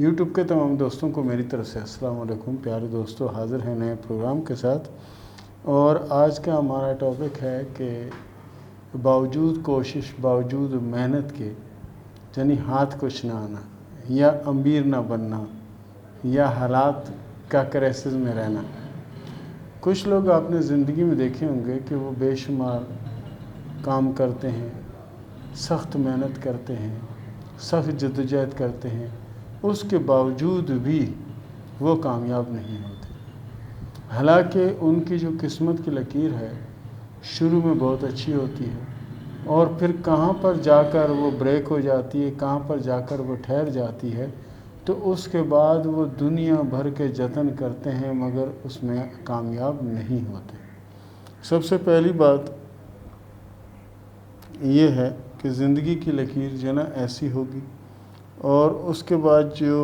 YouTube کے تمام دوستوں کو میری طرف سے السلام علیکم۔ پیارے دوستو، حاضر ہیں نئے پروگرام کے ساتھ، اور آج کا ہمارا ٹاپک ہے کہ باوجود کوشش، باوجود محنت کے، یعنی ہاتھ کچھ نہ آنا، یا امیر نہ بننا، یا حالات کا کرائسس میں رہنا۔ کچھ لوگ آپ نے زندگی میں دیکھے ہوں گے کہ وہ بے شمار کام کرتے ہیں، سخت محنت کرتے ہیں، سخت جدوجہد کرتے ہیں، اس کے باوجود بھی وہ کامیاب نہیں ہوتے۔ حالانکہ ان کی جو قسمت کی لکیر ہے شروع میں بہت اچھی ہوتی ہے، اور پھر کہاں پر جا کر وہ بریک ہو جاتی ہے، کہاں پر جا کر وہ ٹھہر جاتی ہے، تو اس کے بعد وہ دنیا بھر کے جتن کرتے ہیں مگر اس میں کامیاب نہیں ہوتے۔ سب سے پہلی بات یہ ہے کہ زندگی کی لکیر جو ہے نا ایسی ہوگی، اور اس کے بعد جو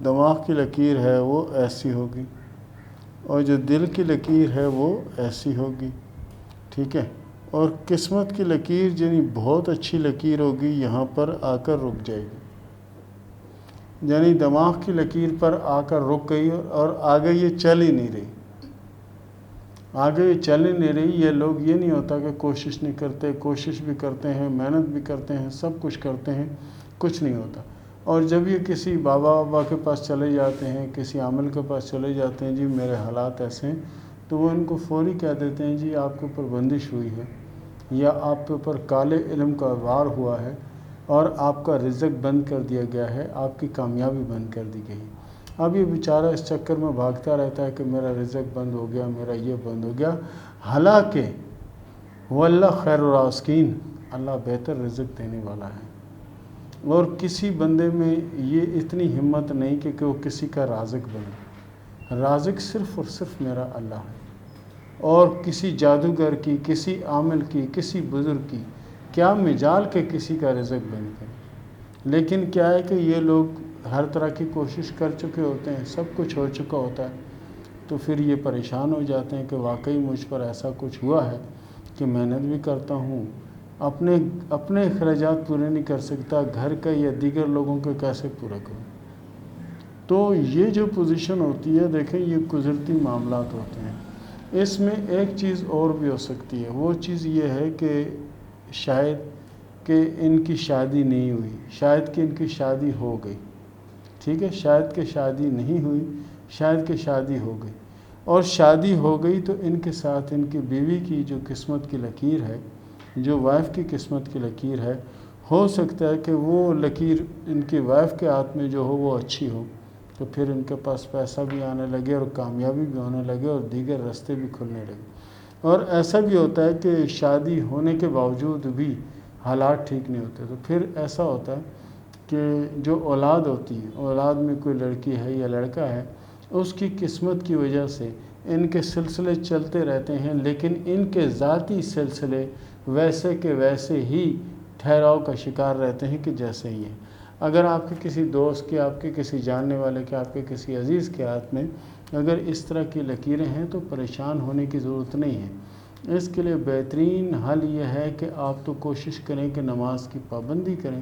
دماغ کی لکیر ہے وہ ایسی ہوگی، اور جو دل کی لکیر ہے وہ ایسی ہوگی، ٹھیک ہے۔ اور قسمت کی لکیر یعنی بہت اچھی لکیر ہوگی، یہاں پر آ کر رک جائے گی، یعنی دماغ کی لکیر پر آ کر رک گئی اور آگے یہ چل ہی نہیں رہی، آگے یہ چل ہی نہیں رہی۔ یہ لوگ یہ نہیں ہوتا کہ کوشش نہیں کرتے، کوشش بھی کرتے ہیں، محنت بھی کرتے ہیں، سب کچھ کرتے ہیں، کچھ نہیں ہوتا۔ اور جب یہ کسی بابا کے پاس چلے جاتے ہیں، کسی عامل کے پاس چلے جاتے ہیں، جی میرے حالات ایسے ہیں، تو وہ ان کو فوری کہہ دیتے ہیں جی آپ کے اوپر بندش ہوئی ہے، یا آپ کے اوپر کالے علم کا وار ہوا ہے، اور آپ کا رزق بند کر دیا گیا ہے، آپ کی کامیابی بند کر دی گئی۔ اب یہ بیچارہ اس چکر میں بھاگتا رہتا ہے کہ میرا رزق بند ہو گیا، میرا یہ بند ہو گیا، حالانکہ واللہ خیر الرازقین، اللہ بہتر رزق دینے والا ہے۔ اور کسی بندے میں یہ اتنی ہمت نہیں کہ وہ کسی کا رازق بنے۔ رازق صرف اور صرف میرا اللہ ہے، اور کسی جادوگر کی، کسی عامل کی، کسی بزرگ کی کیا مجال کہ کسی کا رزق بن کرے۔ لیکن کیا ہے کہ یہ لوگ ہر طرح کی کوشش کر چکے ہوتے ہیں، سب کچھ ہو چکا ہوتا ہے، تو پھر یہ پریشان ہو جاتے ہیں کہ واقعی مجھ پر ایسا کچھ ہوا ہے کہ محنت بھی کرتا ہوں، اپنے اخراجات پورے نہیں کر سکتا، گھر کا یا دیگر لوگوں کے کیسے پورا کروں۔ تو یہ جو پوزیشن ہوتی ہے، دیکھیں یہ قدرتی معاملات ہوتے ہیں۔ اس میں ایک چیز اور بھی ہو سکتی ہے، وہ چیز یہ ہے کہ شاید کہ ان کی شادی نہیں ہوئی، شاید کہ ان کی شادی ہو گئی، ٹھیک ہے، شاید کہ شادی نہیں ہوئی، شاید کہ شادی ہو گئی، اور شادی ہو گئی تو ان کے ساتھ ان کی بیوی کی جو قسمت کی لکیر ہے، جو وائف کی قسمت کی لکیر ہے، ہو سکتا ہے کہ وہ لکیر ان کی وائف کے ہاتھ میں جو ہو وہ اچھی ہو، تو پھر ان کے پاس پیسہ بھی آنے لگے، اور کامیابی بھی ہونے لگے، اور دیگر راستے بھی کھلنے لگے۔ اور ایسا بھی ہوتا ہے کہ شادی ہونے کے باوجود بھی حالات ٹھیک نہیں ہوتے، تو پھر ایسا ہوتا ہے کہ جو اولاد ہوتی ہے، اولاد میں کوئی لڑکی ہے یا لڑکا ہے، اس کی قسمت کی وجہ سے ان کے سلسلے چلتے رہتے ہیں، لیکن ان کے ذاتی سلسلے ویسے کے ویسے ہی ٹھہراؤ کا شکار رہتے ہیں کہ جیسے ہی ہیں۔ اگر آپ کے کسی دوست کے، آپ کے کسی جاننے والے کے، آپ کے کسی عزیز کے ہاتھ میں اگر اس طرح کی لکیریں ہیں تو پریشان ہونے کی ضرورت نہیں ہے۔ اس کے لیے بہترین حل یہ ہے کہ آپ تو کوشش کریں کہ نماز کی پابندی کریں،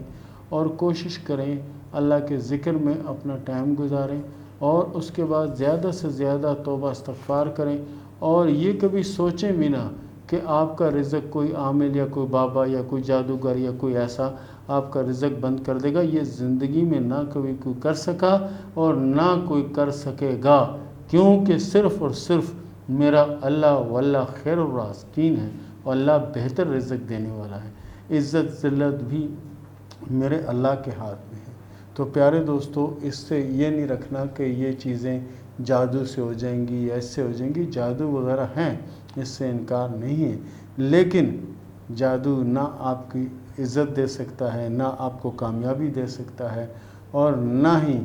اور کوشش کریں اللہ کے ذکر میں اپنا ٹائم گزاریں، اور اس کے بعد زیادہ سے زیادہ توبہ استغفار کریں، اور یہ کبھی سوچیں بھی نہ کہ آپ کا رزق کوئی عامل یا کوئی بابا یا کوئی جادوگر یا کوئی ایسا آپ کا رزق بند کر دے گا۔ یہ زندگی میں نہ کبھی کوئی کر سکا اور نہ کوئی کر سکے گا، کیونکہ صرف اور صرف میرا اللہ واللہ خیر الرازقین ہے، اور اللہ بہتر رزق دینے والا ہے۔ عزت ذلت بھی میرے اللہ کے ہاتھ میں ہے۔ تو پیارے دوستو، اس سے یہ نہیں رکھنا کہ یہ چیزیں جادو سے ہو جائیں گی یا اس سے ہو جائیں گی، جادو وغیرہ ہیں، اس سے انکار نہیں ہے، لیکن جادو نہ آپ کی عزت دے سکتا ہے، نہ آپ کو کامیابی دے سکتا ہے، اور نہ ہی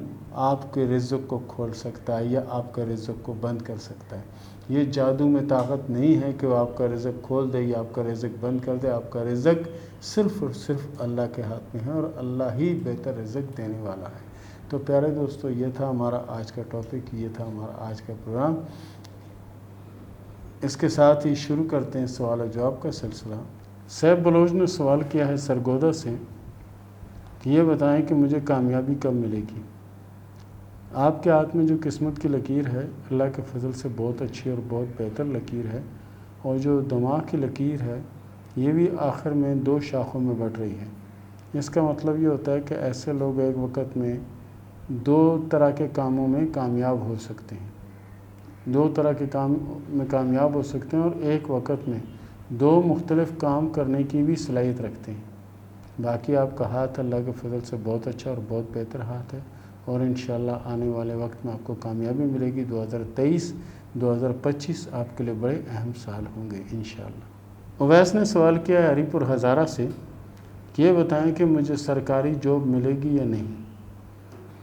آپ کے رزق کو کھول سکتا ہے یا آپ کا رزق کو بند کر سکتا ہے۔ یہ جادو میں طاقت نہیں ہے کہ وہ آپ کا رزق کھول دے یا آپ کا رزق بند کر دے۔ آپ کا رزق صرف اور صرف اللہ کے ہاتھ میں ہے، اور اللہ ہی بہتر رزق دینے والا ہے۔ تو پیارے دوستو، یہ تھا ہمارا آج کا ٹاپک، یہ تھا ہمارا آج کا پروگرام۔ اس کے ساتھ ہی شروع کرتے ہیں سوال و جواب کا سلسلہ۔ سیف بلوچ نے سوال کیا ہے سرگودا سے کہ یہ بتائیں کہ مجھے کامیابی کب ملے گی۔ آپ کے ہاتھ میں جو قسمت کی لکیر ہے اللہ کے فضل سے بہت اچھی اور بہت بہتر لکیر ہے، اور جو دماغ کی لکیر ہے یہ بھی آخر میں 2 شاخوں میں بڑھ رہی ہے۔ اس کا مطلب یہ ہوتا ہے کہ ایسے لوگ ایک وقت میں 2 طرح کے کاموں میں کامیاب ہو سکتے ہیں، 2 طرح کے کام میں کامیاب ہو سکتے ہیں، اور ایک وقت میں 2 مختلف کام کرنے کی بھی صلاحیت رکھتے ہیں۔ باقی آپ کا ہاتھ اللہ کے فضل سے بہت اچھا اور بہت بہتر ہاتھ ہے، اور انشاءاللہ آنے والے وقت میں آپ کو کامیابی ملے گی۔ 2023 2025 آپ کے لیے بڑے اہم سال ہوں گے انشاءاللہ۔ اویس نے سوال کیا ہے ہری پور ہزارہ سے کہ یہ بتائیں کہ مجھے سرکاری جاب ملے گی یا نہیں۔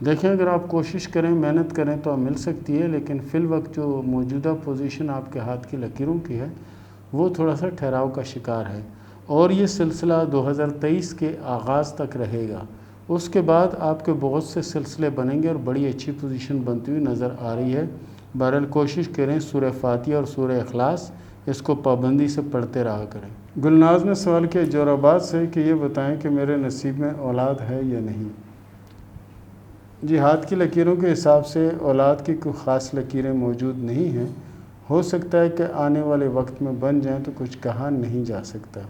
دیکھیں، اگر آپ کوشش کریں، محنت کریں تو آپ مل سکتی ہے، لیکن فی الوقت جو موجودہ پوزیشن آپ کے ہاتھ کی لکیروں کی ہے وہ تھوڑا سا ٹھہراؤ کا شکار ہے، اور یہ سلسلہ 2023 کے آغاز تک رہے گا۔ اس کے بعد آپ کے بہت سے سلسلے بنیں گے اور بڑی اچھی پوزیشن بنتی ہوئی نظر آ رہی ہے۔ بہرحال کوشش کریں، سورہ فاتحہ اور سورہ اخلاص اس کو پابندی سے پڑھتے رہا کریں۔ گلناز نے سوال کیا جور آباد سے کہ یہ بتائیں کہ میرے نصیب میں اولاد ہے یا نہیں۔ جی، ہاتھ کی لکیروں کے حساب سے اولاد کی کوئی خاص لکیریں موجود نہیں ہیں، ہو سکتا ہے کہ آنے والے وقت میں بن جائیں تو کچھ کہا نہیں جا سکتا۔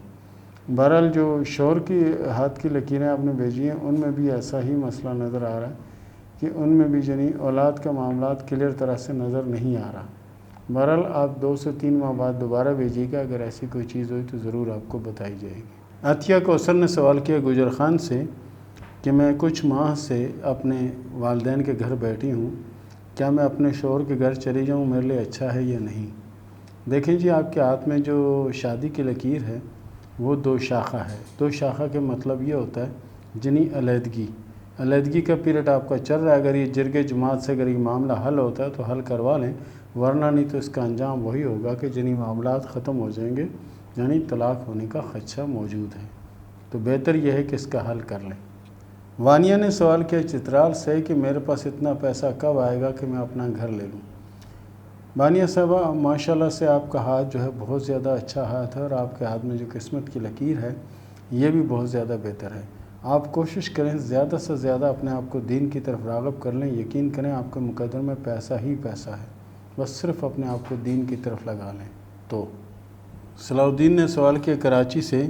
بہرحال جو شوہر کی ہاتھ کی لکیریں آپ نے بھیجی ہیں ان میں بھی ایسا ہی مسئلہ نظر آ رہا ہے کہ ان میں بھی اولاد کا معاملات کلیئر طرح سے نظر نہیں آ رہا۔ بہرحال آپ 2 سے 3 ماہ بعد دوبارہ بھیجیے گا، اگر ایسی کوئی چیز ہوئی تو ضرور آپ کو بتائی جائے گی۔ عطیہ کوثر نے سوال کیا گجر خان سے کہ میں کچھ ماہ سے اپنے والدین کے گھر بیٹھی ہوں، کیا میں اپنے شوہر کے گھر چلی جاؤں میرے لیے اچھا ہے یا نہیں۔ دیکھیں جی، آپ کے ہاتھ میں جو شادی کی لکیر ہے وہ 2 شاخہ ہے۔ 2 شاخہ کے مطلب یہ ہوتا ہے علیحدگی کا پیریڈ آپ کا چل رہا ہے۔ اگر یہ جرگے جماعت سے اگر یہ معاملہ حل ہوتا ہے تو حل کروا لیں، ورنہ نہیں تو اس کا انجام وہی ہوگا کہ معاملات ختم ہو جائیں گے، یعنی طلاق ہونے کا خدشہ موجود ہے۔ تو بہتر یہ ہے کہ اس کا حل کر لیں۔ وانیہ نے سوال کیا چترال سے کہ میرے پاس اتنا پیسہ کب آئے گا کہ میں اپنا گھر لے لوں۔ وانیہ صاحبہ، ماشاءاللہ سے آپ کا ہاتھ جو ہے بہت زیادہ اچھا ہاتھ ہے، اور آپ کے ہاتھ میں جو قسمت کی لکیر ہے یہ بھی بہت زیادہ بہتر ہے۔ آپ کوشش کریں زیادہ سے زیادہ اپنے آپ کو دین کی طرف راغب کر لیں۔ یقین کریں آپ کے مقدر میں پیسہ ہی پیسہ ہے، بس صرف اپنے آپ کو دین کی طرف لگا لیں تو۔ صلاح الدین نے سوال کیا کراچی سے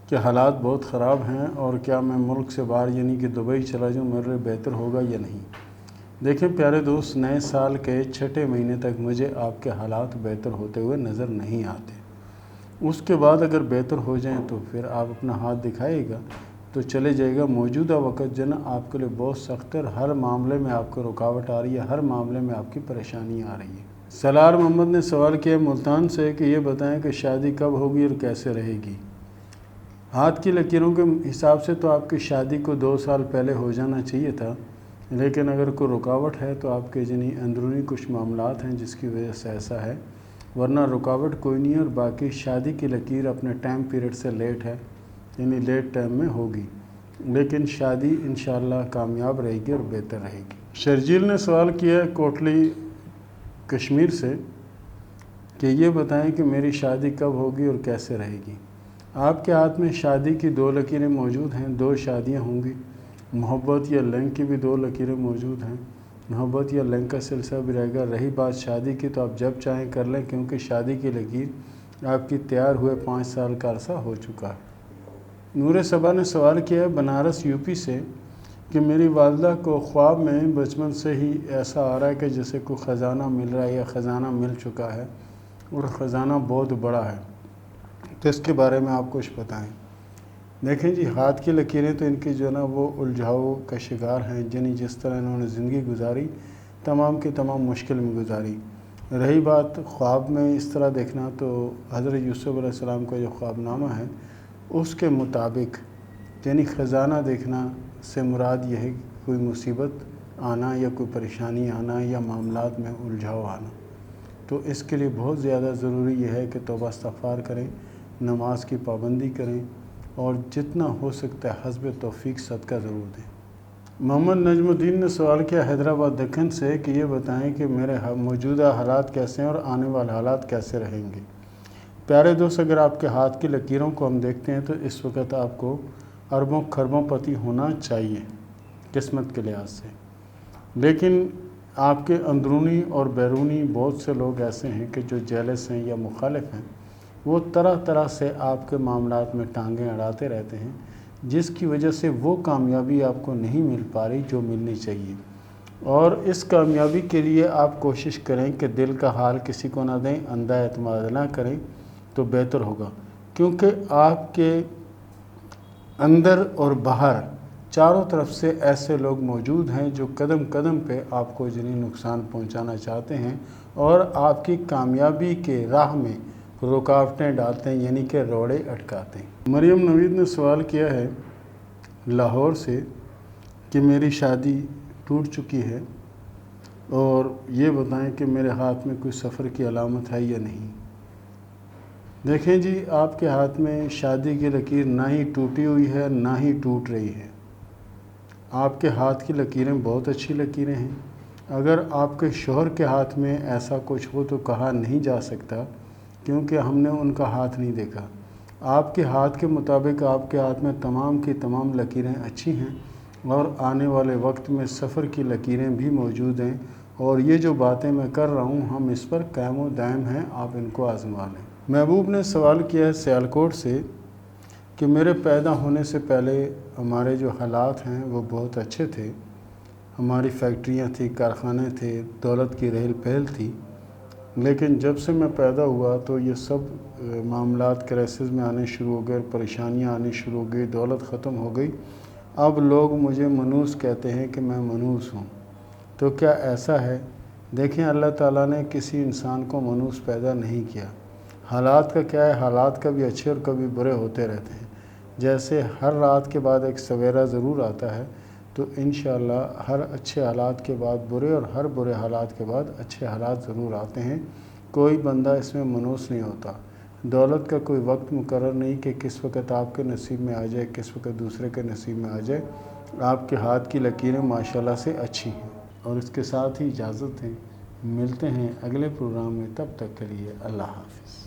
کہ حالات بہت خراب ہیں، اور کیا میں ملک سے باہر یعنی کہ دبئی چلا جاؤں میرے لیے بہتر ہوگا یا نہیں۔ دیکھیں پیارے دوست، نئے سال کے 6 مہینے تک مجھے آپ کے حالات بہتر ہوتے ہوئے نظر نہیں آتے۔ اس کے بعد اگر بہتر ہو جائیں تو پھر آپ اپنا ہاتھ دکھائے گا تو چلے جائے گا۔ موجودہ وقت جو نا آپ کے لیے بہت سخت ہے، ہر معاملے میں آپ کو رکاوٹ آ رہی ہے، ہر معاملے میں آپ کی پریشانی آ رہی ہے۔ سلار محمد نے سوال کیا ملتان سے کہ یہ بتائیں کہ شادی کب ہوگی اور کیسے رہے گی۔ ہاتھ کی لکیروں کے حساب سے تو آپ کی شادی کو 2 سال پہلے ہو جانا چاہیے تھا، لیکن اگر کوئی رکاوٹ ہے تو آپ کے اندرونی کچھ معاملات ہیں جس کی وجہ سے ایسا ہے، ورنہ رکاوٹ کوئی نہیں ہے۔ اور باقی شادی کی لکیر اپنے ٹائم پیریڈ سے لیٹ ہے، یعنی لیٹ ٹائم میں ہوگی، لیکن شادی انشاءاللہ کامیاب رہے گی اور بہتر رہے گی۔ شرجیل نے سوال کیا ہے کوٹلی کشمیر سے کہ یہ بتائیں کہ میری شادی کب ہوگی اور کیسے رہے گی۔ آپ کے ہاتھ میں شادی کی 2 لکیریں موجود ہیں، 2 شادیاں ہوں گی۔ محبت یا لنگ کی بھی 2 لکیریں موجود ہیں، محبت یا لنگ کا سلسلہ بھی رہے گا۔ رہی بات شادی کی تو آپ جب چاہیں کر لیں، کیونکہ شادی کی لکیر آپ کی تیار ہوئے 5 سال کا عرصہ ہو چکا ہے۔ نور صبا نے سوال کیا ہے بنارس یوپی سے کہ میری والدہ کو خواب میں بچپن سے ہی ایسا آ رہا ہے کہ جیسے کوئی خزانہ مل رہا ہے یا خزانہ مل چکا ہے، اور خزانہ بہت بڑا ہے، تو اس کے بارے میں آپ کچھ بتائیں۔ دیکھیں جی، ہاتھ کی لکیریں تو ان کی جو ہے نا وہ الجھاؤ کا شکار ہیں، جس طرح انہوں نے زندگی گزاری تمام کی تمام مشکل میں گزاری۔ رہی بات خواب میں اس طرح دیکھنا، تو حضرت یوسف علیہ السلام کا جو خواب نامہ ہے اس کے مطابق یعنی خزانہ دیکھنا سے مراد یہ ہے کہ کوئی مصیبت آنا یا کوئی پریشانی آنا یا معاملات میں الجھاؤ آنا۔ تو اس کے لیے بہت زیادہ ضروری یہ ہے کہ توبہ استغفار کریں، نماز کی پابندی کریں، اور جتنا ہو سکتا ہے حسب توفیق صدقہ ضرور دیں۔ محمد نجم الدین نے سوال کیا حیدرآباد دکن سے کہ یہ بتائیں کہ میرے موجودہ حالات کیسے ہیں اور آنے والے حالات کیسے رہیں گے۔ پیارے دوست، اگر آپ کے ہاتھ کی لکیروں کو ہم دیکھتے ہیں تو اس وقت آپ کو اربوں خربوں پتی ہونا چاہیے قسمت کے لحاظ سے، لیکن آپ کے اندرونی اور بیرونی بہت سے لوگ ایسے ہیں کہ جو جیلس ہیں یا مخالف ہیں، وہ طرح طرح سے آپ کے معاملات میں ٹانگیں اڑاتے رہتے ہیں، جس کی وجہ سے وہ کامیابی آپ کو نہیں مل پا رہی جو ملنی چاہیے۔ اور اس کامیابی کے لیے آپ کوشش کریں کہ دل کا حال کسی کو نہ دیں، اندھا اعتماد نہ کریں تو بہتر ہوگا، کیونکہ آپ کے اندر اور باہر چاروں طرف سے ایسے لوگ موجود ہیں جو قدم قدم پہ آپ کو جنی نقصان پہنچانا چاہتے ہیں اور آپ کی کامیابی کے راہ میں رکاوٹیں ڈالتے ہیں، یعنی کہ روڑے اٹکاتے ہیں۔ مریم نوید نے سوال کیا ہے لاہور سے کہ میری شادی ٹوٹ چکی ہے اور یہ بتائیں کہ میرے ہاتھ میں کوئی سفر کی علامت ہے یا نہیں۔ دیکھیں جی، آپ کے ہاتھ میں شادی کی لکیر نہ ہی ٹوٹی ہوئی ہے نہ ہی ٹوٹ رہی ہے۔ آپ کے ہاتھ کی لکیریں بہت اچھی لکیریں ہیں۔ اگر آپ کے شوہر کے ہاتھ میں ایسا کچھ ہو تو کہا نہیں جا سکتا، کیونکہ ہم نے ان کا ہاتھ نہیں دیکھا۔ آپ کے ہاتھ کے مطابق آپ کے ہاتھ میں تمام کی تمام لکیریں اچھی ہیں اور آنے والے وقت میں سفر کی لکیریں بھی موجود ہیں، اور یہ جو باتیں میں کر رہا ہوں ہم اس پر قائم و دائم ہیں، آپ ان کو آزما لیں۔ محبوب نے سوال کیا ہے سیالکوٹ سے کہ میرے پیدا ہونے سے پہلے ہمارے جو حالات ہیں وہ بہت اچھے تھے، ہماری فیکٹریاں تھیں، کارخانے تھے، دولت کی رہل پہل تھی، لیکن جب سے میں پیدا ہوا تو یہ سب معاملات کرائسس میں آنے شروع ہو گئے، پریشانیاں آنی شروع ہو گئی، دولت ختم ہو گئی۔ اب لوگ مجھے منوس کہتے ہیں کہ میں منوس ہوں۔ تو کیا ایسا ہے؟ دیکھیں، اللہ تعالیٰ نے کسی انسان کو منوس پیدا نہیں کیا۔ حالات کا کیا ہے، حالات کبھی اچھے اور کبھی برے ہوتے رہتے ہیں۔ جیسے ہر رات کے بعد ایک سویرا ضرور آتا ہے، تو انشاءاللہ ہر اچھے حالات کے بعد برے اور ہر برے حالات کے بعد اچھے حالات ضرور آتے ہیں۔ کوئی بندہ اس میں منوس نہیں ہوتا۔ دولت کا کوئی وقت مقرر نہیں کہ کس وقت آپ کے نصیب میں آ جائے، کس وقت دوسرے کے نصیب میں آ جائے۔ آپ کے ہاتھ کی لکیریں ماشاءاللہ سے اچھی ہیں۔ اور اس کے ساتھ ہی اجازت ہے، ملتے ہیں اگلے پروگرام میں، تب تک کے لیے اللہ حافظ۔